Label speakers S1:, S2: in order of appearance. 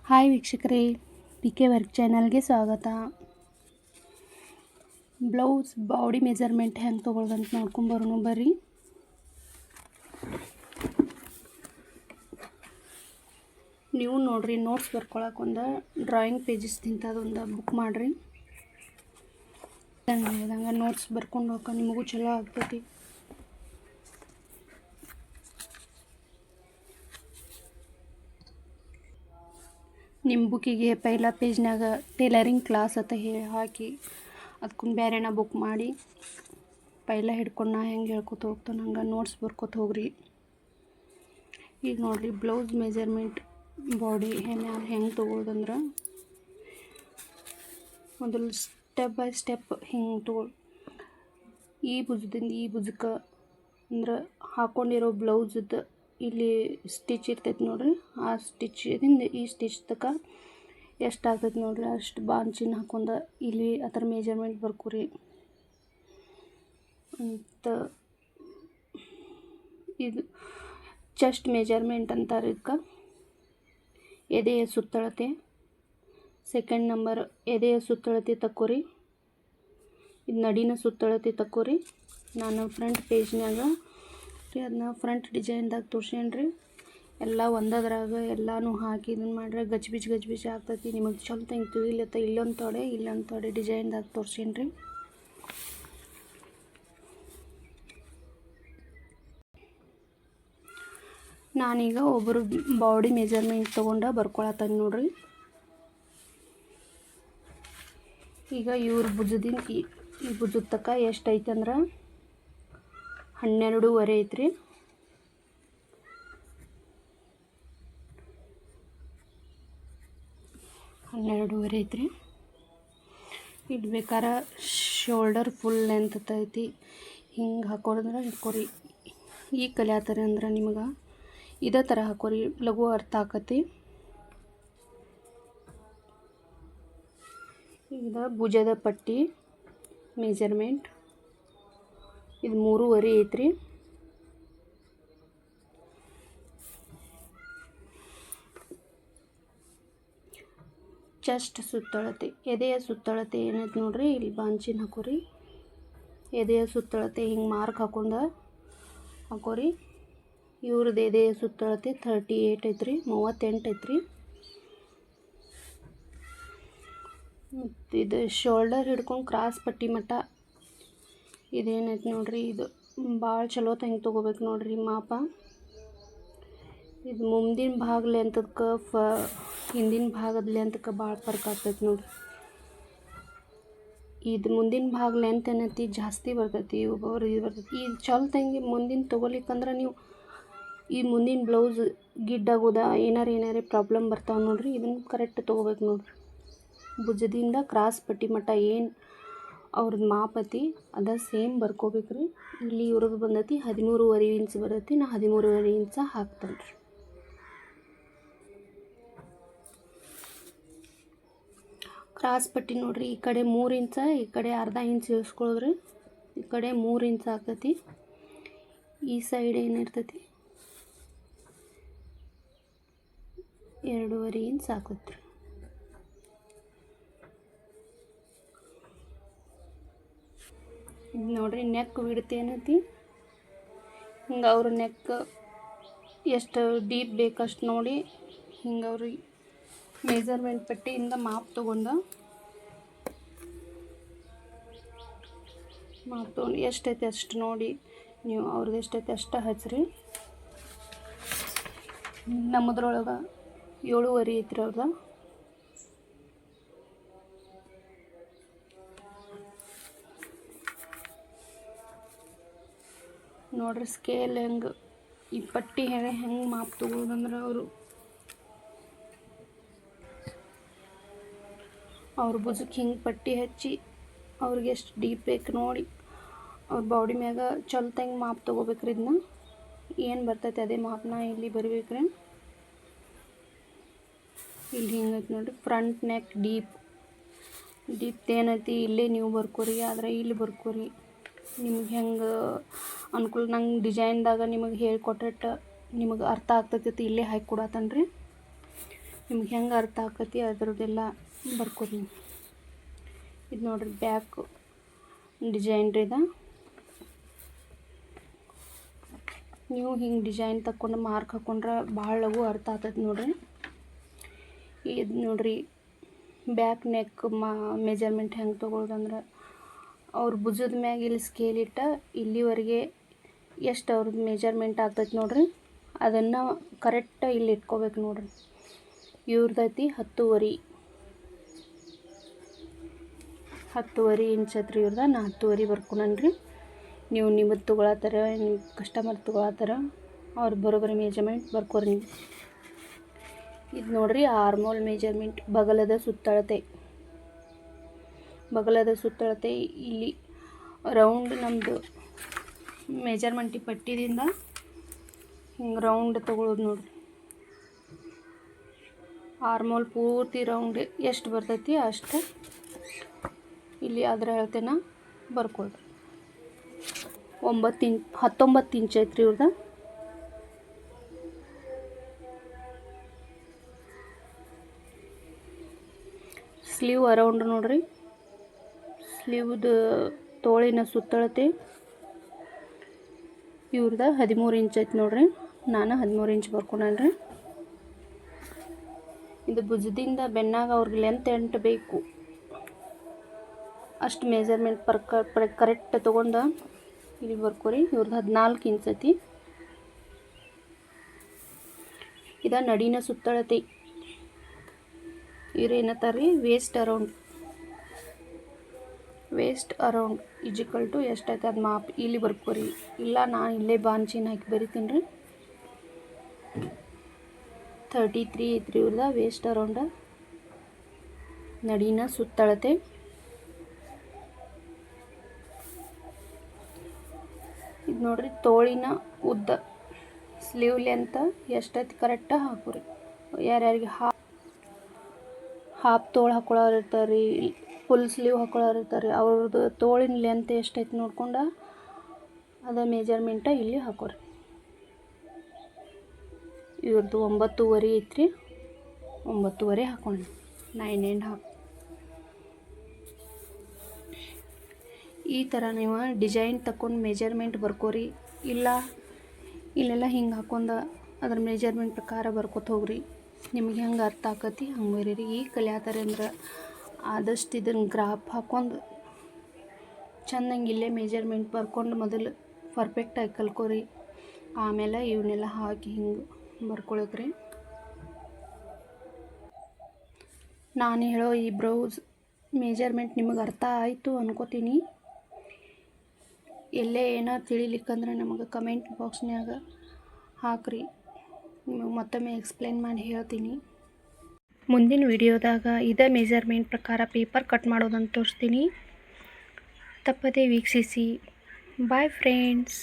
S1: Hi ವೀಕ್ಷಕರೇ, P K work ಚಾನಲ್ಗೆ ಸ್ವಾಗತ. ಬ್ಲೌಸ್ ಬಾಡಿ ಮೆಜರ್ಮೆಂಟ್ ಹೆಂಗೆ ತೊಗೊಳ್ದಂತ ನೋಡ್ಕೊಂಬರೋಣ ಬರ್ರಿ. ನೀವು ನೋಡ್ರಿ, ನೋಟ್ಸ್ ಬರ್ಕೊಳಕ್ಕೆ ಒಂದು ಡ್ರಾಯಿಂಗ್ ಪೇಜಸ್ ತಿಂತದೊಂದು ಬುಕ್ ಮಾಡಿರಿ. ಹಂಗೆ ನೋಟ್ಸ್ ಬರ್ಕೊಂಡು ಹೋಗ ನಿಮಗೂ ಚಲೋ ಆಗ್ತೈತಿ. ನಿಮ್ಮ ಬುಕ್ಕಿಗೆ ಪೈಲ ಪೇಜ್ನಾಗ ಟೇಲರಿಂಗ್ ಕ್ಲಾಸ್ ಅಂತ ಹೇಳಿ ಹಾಕಿ ಅದಕ್ಕೊಂದು ಬೇರೆನ ಬುಕ್ ಮಾಡಿ ಪೈಲ ಹಿಡ್ಕೊಂಡು ನಾ ಹೆಂಗೆ ಹೇಳ್ಕೊತ ಹೋಗ್ತಾನೆ ಹಂಗೆ ನೋಟ್ಸ್ ಬರ್ಕೊತ ಹೋಗ್ರಿ. ಈಗ ನೋಡಿರಿ, ಬ್ಲೌಸ್ ಮೆಜರ್ಮೆಂಟ್ ಬಾಡಿ ಹೆಂಗೆ ತೊಗೊಳ್ದಂದ್ರೆ ಮೊದಲು ಸ್ಟೆಪ್ ಬೈ ಸ್ಟೆಪ್ ಹಿಂಗೆ ತೊಗೊಳ್. ಈ ಭುಜದಿಂದ ಈ ಭುಜಕ್ಕೆ ಅಂದ್ರೆ ಹಾಕ್ಕೊಂಡಿರೋ ಬ್ಲೌಸದ್ದು ಇಲ್ಲಿ ಸ್ಟಿಚ್ ಇರ್ತೈತೆ ನೋಡ್ರಿ, ಆ ಸ್ಟಿಚ್ದಿಂದ ಈ ಸ್ಟಿಚ್ ತಕ ಎಷ್ಟು ಆಗ್ತೈತೆ ನೋಡ್ರಿ ಅಷ್ಟು ಬಾಂಚಿನ ಹಾಕೊಂಡು ಇಲ್ಲಿ ಅದರ ಮೆಜರ್ಮೆಂಟ್ ಬರ್ಕೊರಿ ಅಂತ. ಇದು ಚೆಸ್ಟ್ ಮೆಜರ್ಮೆಂಟ್ ಅಂತಾರೆ ಇದಕ್ಕೆ. ಎದೆಯ ಸುತ್ತಳತೆ ಸೆಕೆಂಡ್ ನಂಬರ್, ಎದೆಯ ಸುತ್ತಳತೆ ತಕ್ಕೋರಿ. ಇದು ನಡಿನ ಸುತ್ತಳತೆ ತಕ್ಕೋರಿ. ನಾನು ಫ್ರಂಟ್ ಪೇಜ್ನಾಗ ಅದನ್ನ ಫ್ರಂಟ್ ಡಿಸೈನ್ದಾಗ ತೋರ್ಸೇನ್ರಿ. ಎಲ್ಲ ಒಂದದ್ರಾಗ ಎಲ್ಲನೂ ಹಾಕಿ ಇದನ್ನು ಮಾಡ್ರೆ ಗಜ್ಬಿಜ್ ಆಗ್ತೈತಿ. ನಿಮಗೆ ಚಲೋ ತಂಗೆ ತಿಳಿಲತ್ತ ಇಲ್ಲೊಂದು ತೊಡೆ ಡಿಸೈನ್ದಾಗ ತೋರ್ಸೇನ್ರಿ. ನಾನೀಗ ಒಬ್ಬರು ಬಾಡಿ ಮೆಜರ್ಮೆಂಟ್ ತೊಗೊಂಡು ಬರ್ಕೊಳತ್ತಂದು ನೋಡ್ರಿ. ಈಗ ಇವ್ರ ಭುಜದಿಂದ ಈ ಭುಜದ ತಕ್ಕ ಎಷ್ಟು ಐತೆ ಅಂದ್ರೆ 12.5 ಐತ್ರಿ. ಇಡ್ಬೇಕಾರೆ ಶೋಲ್ಡರ್ ಫುಲ್ ಲೆಂತ್ ಐತಿ. ಹಿಂಗೆ ಹಾಕೋದಂದ್ರೆ ಹಿಡ್ಕೊರಿ. ಈಗ ಕಲಿಯಾತಾರೆ ಅಂದ್ರೆ ನಿಮಗೆ ಇದೇ ಥರ ಹಾಕೋರಿ, ಲಘು ಅರ್ಥ ಆಕತಿ. ಈಗ ಭುಜದ ಪಟ್ಟಿ ಮೆಜರ್ಮೆಂಟ್ ಇದು 3.5 ಐತ್ರಿ. ಚೆಸ್ಟ್ ಸುತ್ತಳತೆ, ಎದೆಯ ಸುತ್ತಳತೆ ಏನೈತೆ ನೋಡ್ರಿ, ಇಲ್ಲಿ ಬಾಂಚಿನ ಹಾಕೋರಿ. ಎದೆಯ ಸುತ್ತಳತೆ ಹಿಂಗೆ ಮಾರ್ಕ್ ಹಾಕೋರಿ. ಇವ್ರದ್ದು ಎದೆಯ ಸುತ್ತಳತೆ 38 ಐತ್ರಿ, 38 ಐತ್ರಿ. ಮತ್ತು ಇದು ಶೋಲ್ಡರ್ ಹಿಡ್ಕೊಂಡು ಕ್ರಾಸ್ ಪಟ್ಟಿ ಮಟ್ಟ ಇದೇನೈತೆ ನೋಡ್ರಿ, ಇದು ಭಾಳ ಚಲೋ ತಂಗೆ ತೊಗೋಬೇಕು ನೋಡ್ರಿ ಮಾಪ. ಇದು ಮುಂದಿನ ಭಾಗ ಲೆಂತಕ್ಕೆ ಹಿಂದಿನ ಭಾಗದ ಲೆಂತಕ್ಕೆ ಭಾಳ ಫರ್ಕ್ ಆಗ್ತೈತೆ ನೋಡ್ರಿ. ಇದು ಮುಂದಿನ ಭಾಗ ಲೆಂತ್ ಏನೈತಿ ಜಾಸ್ತಿ ಬರ್ತೈತಿ, ಒಬ್ಬೊಬ್ರು ಇದು ಬರ್ತೈತಿ. ಈ ಚಲೋ ತಂಗಿ ಮುಂದಿನ ತೊಗೊಲಿಕ್ಕಂದ್ರೆ ನೀವು ಈ ಮುಂದಿನ ಬ್ಲೌಸ್ ಗಿಡ್ಡಾಗೋದ ಏನಾರೇ ಪ್ರಾಬ್ಲಮ್ ಬರ್ತಾವೆ ನೋಡ್ರಿ. ಇದನ್ನು ಕರೆಕ್ಟ್ ತೊಗೋಬೇಕು ನೋಡ್ರಿ. ಭುಜದಿಂದ ಕ್ರಾಸ್ ಪಟ್ಟಿ ಮಟ್ಟ ಏನು ಅವ್ರದ್ದು ಮಾಪತಿ ಅದ ಸೇಮ್ ಬರ್ಕೋಬೇಕ್ರಿ. ಇಲ್ಲಿ ಇವ್ರದ್ದು ಬಂದೈತಿ 13.5 ಇಂಚ್ ಬರ್ತೈತಿ. ನಾ 13.5 ಇಂಚ ಹಾಕ್ತೇನೆ ರೀ. ಕ್ರಾಸ್ ಪಟ್ಟಿ ನೋಡ್ರಿ, ಈ ಕಡೆ 3 ಇಂಚ, ಈ ಕಡೆ ಅರ್ಧ ಇಂಚ್ ಇಳಿಸ್ಕೊಳ್ಳೋದ್ರಿ. ಈ ಕಡೆ 3 ಇಂಚ್ ಆಗ್ತೈತಿ, ಈ ಸೈಡ್ ಏನಿರ್ತೈತಿ 2.5 ಇಂಚ್ ಆಗ್ತೈತಿ ರೀ. ನೋಡ್ರಿ, ನೆಕ್ ವಿಡ್ತ್ ಏನೈತಿ, ಹಿಂಗೆ ಅವ್ರ ನೆಕ್ ಎಷ್ಟು ಡೀಪ್ ಬೇಕಷ್ಟು ನೋಡಿ ಹಿಂಗೆ ಅವ್ರಿಗೆ ಮೆಜರ್ಮೆಂಟ್ ಪಟ್ಟಿಯಿಂದ ಮಾಪ್ ತೊಗೊಂಡು ಎಷ್ಟೈತೆ ಅಷ್ಟು ನೋಡಿ ನೀವು ಅವ್ರದ್ದು ಎಷ್ಟೈತೆ ಅಷ್ಟು ಹಚ್ಚಿರಿ. ನಮ್ಮದ್ರೊಳಗೆ 7.5 ಐತ್ರಿ ಅವ್ರದ್ದು. ನೋಡ್ರಿ ಸ್ಕೇಲ್ ಹೆಂಗೆ ಈ ಪಟ್ಟಿ ಹೆಂಗೆ ಮಾಪ್ ತೊಗೊಳೋದಂದ್ರೆ ಅವ್ರ ಭುಜಕ್ಕೆ ಹಿಂಗೆ ಪಟ್ಟಿ ಹಚ್ಚಿ ಅವ್ರಿಗೆ ಎಷ್ಟು ಡೀಪ್ ಬೇಕು ನೋಡಿ ಅವ್ರ ಬಾಡಿ ಮ್ಯಾಗ ಚಲ್ತಂಗೆ ಮಾಪ್ ತೊಗೋಬೇಕ್ರಿ. ಇದನ್ನ ಏನು ಬರ್ತೈತೆ ಅದೇ ಮಾಪನ ಇಲ್ಲಿ ಬರಿಬೇಕ್ರಿ. ಇಲ್ಲಿ ಹಿಂಗೈತೆ ನೋಡಿರಿ, ಫ್ರಂಟ್ ನೆಕ್ ಡೀಪ್ ಏನೈತಿ ಇಲ್ಲೇ ನೀವು ಬರ್ಕೋರಿ, ಆದರೆ ಇಲ್ಲಿ ಬರ್ಕೋರಿ. ನಿಮ್ಗೆ ಹೆಂಗೆ ಅನುಕೂಲ, ನಂಗೆ ಡಿಸೈನ್ದಾಗ ನಿಮಗೆ ಹೇಳ್ಕೊಟ್ಟ ನಿಮಗೆ ಅರ್ಥ ಆಗ್ತೈತಿ ಇಲ್ಲೇ ಹಾಕಿ ಕೊಡತ್ತನ್ರಿ. ನಿಮ್ಗೆ ಹೆಂಗೆ ಅರ್ಥ ಆಕತಿ ಅದ್ರದ್ದೆಲ್ಲ ಬರ್ಕೋರಿ. ಇದು ನೋಡ್ರಿ ಬ್ಯಾಕ್ ಡಿಸೈನ್ ರೀ ಇದು. ನೀವು ಹಿಂಗೆ ಡಿಸೈನ್ ತಕ್ಕೊಂಡು ಮಾರ್ಕ್ ಹಾಕೊಂಡ್ರೆ ಭಾಳ ಲಘು ಅರ್ಥ ಆಗ್ತದೆ ನೋಡ್ರಿ. ಇದು ನೋಡ್ರಿ ಬ್ಯಾಕ್ ನೆಕ್ ಮೆಜರ್ಮೆಂಟ್ ಹೆಂಗೆ ತೊಗೊಳೋದಂದ್ರೆ ಅವ್ರ ಭುಜದ ಮ್ಯಾಗ ಇಲ್ಲಿ ಸ್ಕೇಲ್ ಇಟ್ಟ ಇಲ್ಲಿವರೆಗೆ ಎಷ್ಟು ಅವ್ರದ್ದು ಮೆಜರ್ಮೆಂಟ್ ಆಗ್ತೈತೆ ನೋಡ್ರಿ, ಅದನ್ನು ಕರೆಕ್ಟ್ ಇಲ್ಲಿ ಇಟ್ಕೋಬೇಕು ನೋಡ್ರಿ. ಇವ್ರದೈತಿ 10.5 ಇಂಚ್ ಐತ್ರಿ ಇವ್ರದ. ನಾ 10.5 ಬರ್ಕೊಳನ್ರಿ. ನೀವು ನಿಮ್ಮದು ತೊಗೊಳತ್ತಾರ, ನಿಮ್ಮ ಕಸ್ಟಮರ್ ತೊಗೊಳತ್ತಾರ, ಅವ್ರ ಬರೋಬ್ಬರಿ ಮೆಜರ್ಮೆಂಟ್ ಬರ್ಕೋರಿ ನೀವು. ಇದು ನೋಡ್ರಿ ಆರ್ಮೋಲ್ ಮೆಜರ್ಮೆಂಟ್, ಬಗಲದ ಸುತ್ತಳತೆ ಇಲ್ಲಿ ರೌಂಡ್ ನಮ್ಮದು ಮೆಜರ್ಮೆಂಟ್ ಪಟ್ಟಿದಿಂದ ಹಿಂಗೆ ರೌಂಡ್ ತೊಗೊಳೋದು ನೋಡ್ರಿ. ಆರ್ಮೋಲ್ ಪೂರ್ತಿ ರೌಂಡ್ ಎಷ್ಟು ಬರ್ತೈತಿ ಅಷ್ಟು ಇಲ್ಲಿ ಅದರ ಅಳತೆನ ಬರ್ಕೊಳ್ರಿ. 19 ಇಂಚ್ ಐತ್ರಿ ಇವ್ರದ. ಸ್ಲೀವ್ ಅರೌಂಡ್ ನೋಡ್ರಿ, ಸ್ಲೀವ್ದು ತೋಳಿನ ಸುತ್ತಳತೆ ಇವ್ರದ 13 ಇಂಚ್ ಐತಿ ನೋಡ್ರಿ. ನಾನು 13 ಇಂಚ್ ಬರ್ಕೊಂಡ್ರಿ. ಇದು ಭುಜದಿಂದ ಬೆನ್ನಾಗ ಅವ್ರಿಗೆ ಲೆಂತ್ ಎಂಟು ಬೇಕು ಅಷ್ಟು ಮೆಜರ್ಮೆಂಟ್ ಕರೆಕ್ಟ್ ತೊಗೊಂಡು ಇಲ್ಲಿ ಬರ್ಕೋರಿ. ಇವ್ರದ್ದು 14 ಇಂಚ್ ಐತಿ. ಇದು ನಡಿನ ಸುತ್ತಳತೆ. ಇವ್ರು ಏನತ್ತಾರ್ರಿ ವೇಸ್ಟ್ ಅರೌಂಡ್ ಈಜಿಕಲ್ ಟು ಎಷ್ಟೈತೆ ಅದು ಮಾಪ್ ಇಲ್ಲಿ ಬರ್ಕೋರಿ. ಇಲ್ಲ ನಾನು ಇಲ್ಲೇ ಬಾಂಚಿನ ಹಾಕಿ ಬರಿತೀನಿ ರೀ. 33 ಐತ್ರಿ ಇವ್ರದ ವೇಸ್ಟ್ ಅರೌಂಡ ನಡಿನ ಸುತ್ತಳತೆ. ಇದು ನೋಡ್ರಿ ತೋಳಿನ ಉದ್ದ ಸ್ಲೀವ್ ಲೆಂತ್ ಎಷ್ಟೈತಿ ಕರೆಕ್ಟ ಹಾಕೋರಿ. ಯಾರ್ಯಾರಿಗೆ ಹಾಫ್ ತೋಳು ಹಾಕೊಳ್ಳೋರು ಇರ್ತಾರೆ ರೀ, ಫುಲ್ ಸ್ಲೀವ್ ಹಾಕೊಳ್ಳೋರು ಇರ್ತಾರೆ, ಅವ್ರದ್ದು ತೋಳಿನ ಲೆಂತ್ ಎಷ್ಟೈತಿ ನೋಡ್ಕೊಂಡು ಅದ ಮೆಜರ್ಮೆಂಟ ಇಲ್ಲಿ ಹಾಕೋರಿ. ಇವ್ರದ್ದು 9.5 ಐತ್ರಿ, 9.5 ಹಾಕೊಂಡು 9.5. ಈ ಥರ ನೀವು ಡಿಸೈನ್ ತಗೊಂಡು ಮೆಜರ್ಮೆಂಟ್ ಬರ್ಕೋರಿ. ಇಲ್ಲೆಲ್ಲ ಹಿಂಗೆ ಹಾಕೊಂಡು ಅದ್ರ ಮೆಜರ್ಮೆಂಟ್ ಪ್ರಕಾರ ಬರ್ಕೊತ ಹೋಗ್ರಿ. ನಿಮ್ಗೆ ಹೆಂಗೆ ಅರ್ಥ ಆಕತಿ ಹಂಗೆ ಬರೀರಿ. ಈಗ ಕಲಿಯಾತಾರೆ ಅಂದ್ರೆ ಆದಷ್ಟು ಇದನ್ನು ಗ್ರಾಫ್ ಹಾಕೊಂಡು ಚೆಂದಂಗೆ ಇಲ್ಲೇ ಮೆಜರ್ಮೆಂಟ್ ಬರ್ಕೊಂಡು ಮೊದಲು ಪರ್ಫೆಕ್ಟಾಗಿ ಕಲ್ಕೋರಿ. ಆಮೇಲೆ ಇವನ್ನೆಲ್ಲ ಹಾಕಿ ಹಿಂಗೆ ಬರ್ಕೊಳಕ್ರಿ. ನಾನು ಹೇಳೋ ಈ ಬ್ಲೌಸ್ ಮೆಜರ್ಮೆಂಟ್ ನಿಮಗೆ ಅರ್ಥ ಆಯಿತು ಅನ್ಕೋತೀನಿ. ಎಲ್ಲೇ ಏನೋ ತಿಳಿಲಿಕ್ಕಂದ್ರೆ ನಮಗೆ ಕಮೆಂಟ್ ಬಾಕ್ಸ್ನ್ಯಾಗ ಹಾಕ್ರಿ, ನಿಮಗೆ ಮತ್ತೊಮ್ಮೆ ಎಕ್ಸ್ಪ್ಲೇನ್ ಮಾಡಿ ಹೇಳ್ತೀನಿ. ಮುಂದಿನ ವಿಡಿಯೋದಾಗ ಇದೇ ಮೆಜರ್ಮೆಂಟ್ ಪ್ರಕಾರ ಪೇಪರ್ ಕಟ್ ಮಾಡೋದಂತ ತೋರಿಸ್ತೀನಿ. ತಪ್ಪದೇ ವೀಕ್ಷಿಸಿ. Bye friends.